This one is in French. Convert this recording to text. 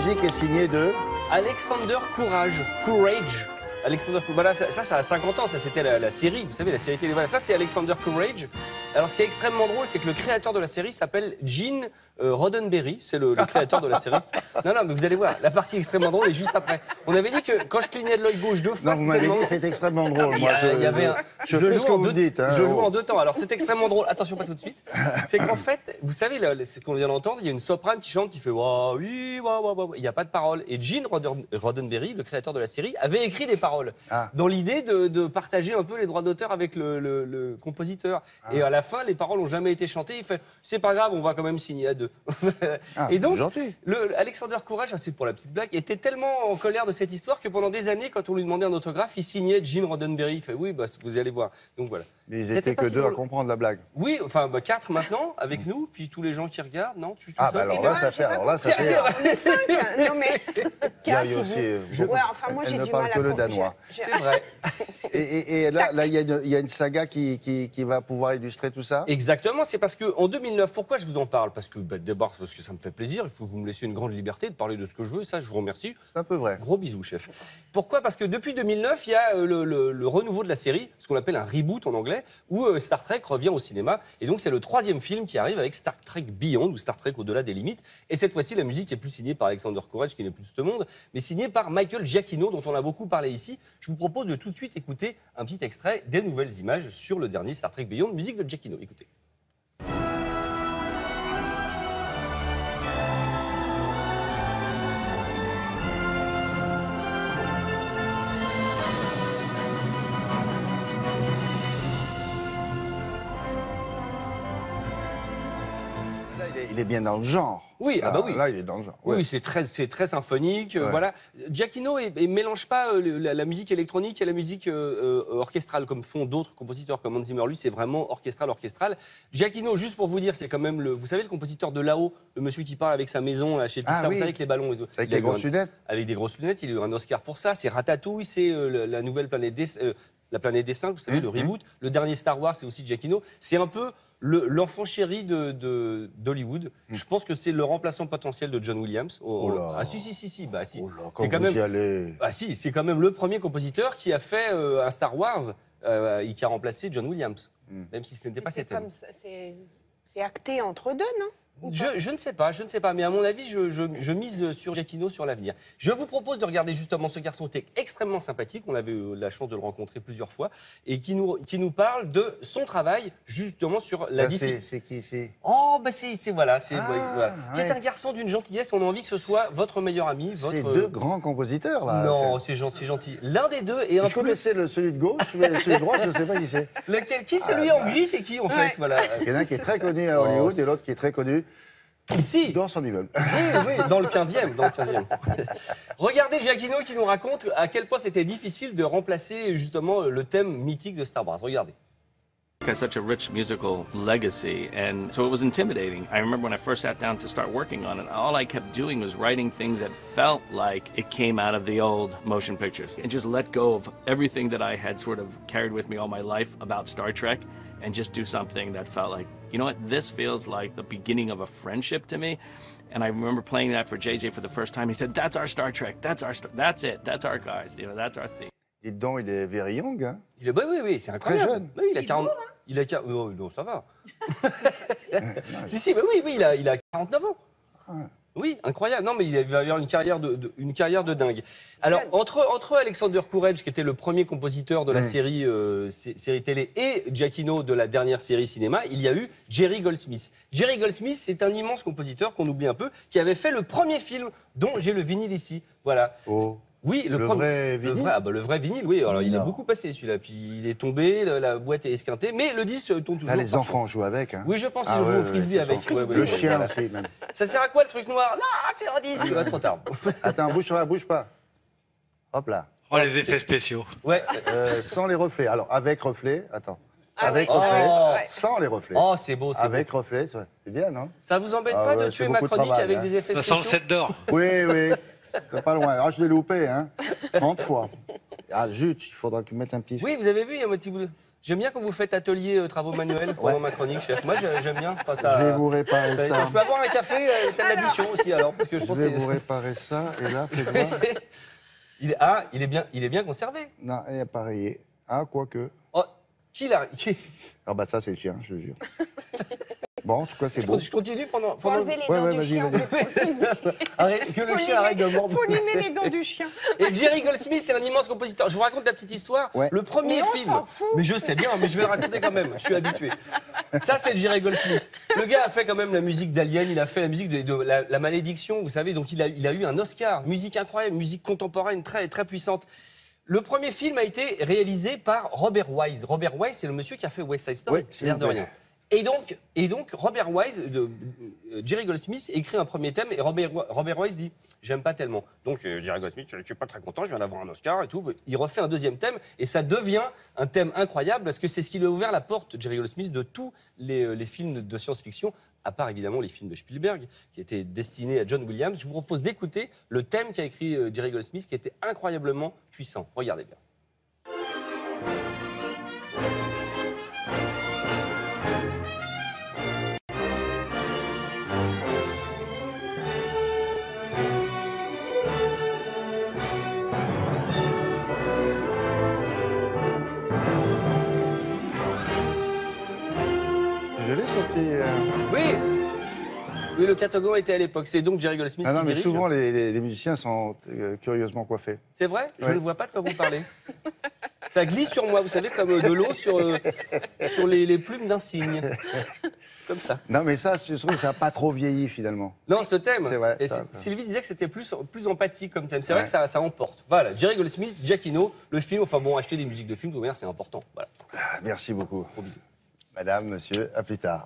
musique est signée de... Alexander Courage. Alexander, voilà, ça a 50 ans, ça c'était la série, vous savez, la série télé. Voilà, ça c'est Alexander Courage. Alors ce qui est extrêmement drôle, c'est que le créateur de la série s'appelle Gene Roddenberry, c'est le créateur de la série. Non, mais vous allez voir, la partie extrêmement drôle est juste après. On avait dit que quand je clignais de l'œil gauche 2 fois, non, vous m'avez dit que c'était extrêmement drôle. Moi, je le fais ce que vous dites. Hein, je le joue en 2 temps. Alors c'est extrêmement drôle. Attention, pas tout de suite. C'est qu'en fait, vous savez, ce qu'on vient d'entendre, il y a une soprane qui chante, qui fait waouh, oui, waouh. Il n'y a pas de paroles. Et Gene Roddenberry, le créateur de la série, avait écrit des paroles. Dans l'idée de partager un peu les droits d'auteur avec le compositeur. Et à la fin, les paroles n'ont jamais été chantées. Il fait, c'est pas grave, on va quand même signer à 2. Et donc, Alexander Courage, c'est pour la petite blague, était tellement en colère de cette histoire que pendant des années, quand on lui demandait un autographe, il signait Gene Roddenberry. Il fait, oui, bah, vous allez voir. Donc voilà. Mais ils étaient que 2 à comprendre la blague. Oui, enfin 4 maintenant, avec nous, puis tous les gens qui regardent, non, tu bah alors là, ça fait... On est 5, non mais... 4, ouais, enfin moi j'ai elle ne du parle mal que à le danois. C'est vrai. Et là, il y a une saga qui va pouvoir illustrer tout ça. Exactement, c'est parce qu'en 2009, pourquoi je vous en parle? Parce que d'abord, parce que ça me fait plaisir, il faut que vous me laissiez une grande liberté de parler de ce que je veux, ça je vous remercie. C'est un peu vrai. Gros bisous, chef. Pourquoi? Parce que depuis 2009, il y a le renouveau de la série, ce qu'on appelle un reboot en anglais, où Star Trek revient au cinéma. Et donc c'est le 3e film qui arrive avec Star Trek Beyond, ou Star Trek au-delà des limites. Et cette fois-ci, la musique est plus signée par Alexander Courage, qui n'est plus de ce monde, mais signée par Michael Giacchino, dont on a beaucoup parlé ici. Je vous propose de tout de suite écouter un petit extrait des nouvelles images sur le dernier Star Trek Beyond, musique de Giacchino. Écoutez. Il est bien dans le genre. Oui, là, bah oui. Là, il est dans le genre. Oui, c'est très symphonique. Voilà. Giacchino ne mélange pas la musique électronique et la musique orchestrale, comme font d'autres compositeurs comme Hans Zimmer. Lui, c'est vraiment orchestral. Giacchino, juste pour vous dire, c'est quand même vous savez, le compositeur de là-haut, le monsieur qui parle avec sa maison là, chez Pixar, vous savez, avec les ballons et tout. Avec des grosses lunettes. Avec des grosses lunettes, il a eu un Oscar pour ça. C'est Ratatouille, c'est la nouvelle planète La planète des singes, vous savez, le reboot. Le dernier Star Wars, c'est aussi Giacchino. C'est un peu l'enfant chéri d'Hollywood. Je pense que c'est le remplaçant potentiel de John Williams. Ah si. Bah si. Oh là, c'est quand même. Vous y allez. Ah si, c'est quand même le premier compositeur qui a fait un Star Wars et qui a remplacé John Williams, même si ce n'était pas cet thème. C'est acté entre deux, non? Je ne sais pas, mais à mon avis, je mise sur Giacchino sur l'avenir. Je vous propose de regarder justement ce garçon qui est extrêmement sympathique, on avait eu la chance de le rencontrer plusieurs fois, et qui nous parle de son travail justement sur la difficulté. C'est qui c'est? Oh, bah voilà. Qui est un garçon d'une gentillesse, on a envie que ce soit votre meilleur ami. C'est 2 grands compositeurs, là. Non, c'est gentil. L'un des deux est un peu... Je connaissais celui de gauche, mais celui de droite, je ne sais pas qui c'est. Lequel? Qui c'est lui en gris, c'est qui en fait? Voilà. Il y en a un qui est très connu à Hollywood et l'autre qui est très connu ici, dans son immeuble. Oui, dans le 15e. Regardez Giacchino qui nous raconte à quel point c'était difficile de remplacer justement le thème mythique de Star Wars. Regardez. Has such a rich musical legacy, and so it was intimidating. I remember when I first sat down to start working on it, all I kept doing was writing things that felt like it came out of the old motion pictures, and just let go of everything that I had sort of carried with me all my life about Star Trek, and just do something that felt like, you know what, this feels like the beginning of a friendship to me. And I remember playing that for JJ for the first time. He said, "That's our Star Trek. That's it. That's our guys. You know, that's our theme." Dites donc, il est very young, hein? Oui, c'est incroyable. Très jeune. Oui, il a 40... Il a... Oh, non, ça va. si, mais oui, il a 49 ans. Oui, incroyable. Non, mais il va avoir une carrière de dingue. Alors, entre Alexander Courage, qui était le premier compositeur de la série télé, et Giacchino de la dernière série cinéma, il y a eu Jerry Goldsmith. Jerry Goldsmith, c'est un immense compositeur qu'on oublie un peu, qui avait fait le premier film dont j'ai le vinyle ici. Voilà. Oh. Oui, le vrai vinyle. Le vrai vinyle, oui. Alors, il est beaucoup passé, celui-là. Puis, il est tombé, la boîte est esquintée. Mais le disque tourne toujours. Ah, les enfants jouent avec. Hein. Oui, je pense qu'ils jouent au frisbee avec. Le chien aussi, même. Ça sert à quoi, le truc noir? Non, c'est un disque. Il va trop tard. Attends, bouge pas. Hop là. Oh, les effets spéciaux. Ouais. Sans les reflets. Alors, avec reflets, attends. Avec reflets, sans les reflets. Oh, c'est beau, avec reflets, c'est bien, non? Ça vous embête pas de tuer ma chronique avec des effets spéciaux? Sans le set d'or. Oui. C'est pas loin. Ah, je l'ai loupé, hein. 30 fois. Ah, zut, il faudra que mettre un petit... Oui, vous avez vu, il y a un petit bout. J'aime bien quand vous faites atelier travaux manuels pendant ma chronique, chef. Moi, j'aime bien. Enfin, ça, Je vais vous réparer ça. Je peux avoir un café, thème d'addition aussi, alors, parce que je pense Je vais que vous réparer ça, et là, faites voir. il est bien conservé. Non, il a pas rayé. Ah, quoique. Oh, qui l'a... Ah bah ça, c'est le chien, je te jure. Bon, en tout cas, c'est beau. Je continue pendant... Faut enlever les Ouais, dents ouais, du vas-y, chien. vas-y. Arrête, que le chien arrête de mordre. Faut limer les dents du chien. Et Jerry Goldsmith, c'est un immense compositeur. Je vous raconte la petite histoire. Ouais. Le premier Mais on film. s'en fout. Mais je sais bien, mais je vais le raconter quand même. Je suis habitué. Ça, c'est Jerry Goldsmith. Le gars a fait quand même la musique d'Alien. Il a fait la musique de la Malédiction, vous savez. Donc, il a eu un Oscar. Musique incroyable, musique contemporaine très, très puissante. Le premier film a été réalisé par Robert Wise. Robert Wise, c'est le monsieur qui a fait West Side Story. Oui, C'est l'air de rien. Et donc, Robert Wise, Jerry Goldsmith écrit un premier thème et Robert Wise dit « j'aime pas tellement ». Donc Jerry Goldsmith, je suis pas très content, je viens d'avoir un Oscar et tout. Il refait un deuxième thème et ça devient un thème incroyable parce que c'est ce qui lui a ouvert la porte, Jerry Goldsmith, de tous les films de science-fiction, à part évidemment les films de Spielberg qui étaient destinés à John Williams. Je vous propose d'écouter le thème qu'a écrit Jerry Goldsmith qui était incroyablement puissant. Regardez bien. Je l'ai sorti... Oui, oui, le Catogan était à l'époque. C'est donc Jerry Goldsmith Ah non, qui mais dirige. souvent, les musiciens sont curieusement coiffés. C'est vrai? Je Ouais. ne vois pas de quoi vous parlez. Ça glisse sur moi, vous savez, comme de l'eau sur les plumes d'un cygne. Comme ça. Non, mais ça, je trouve que ça n'a pas trop vieilli, finalement. Non, ce thème. C'est vrai, Et ça, Sylvie disait que c'était plus empathique comme thème. C'est vrai Ouais. que ça emporte. Voilà, Jerry Goldsmith, Giacchino, le film. Enfin bon, acheter des musiques de films, de manière, c'est important. Voilà. Merci beaucoup. Gros bisous. Madame, monsieur, à plus tard.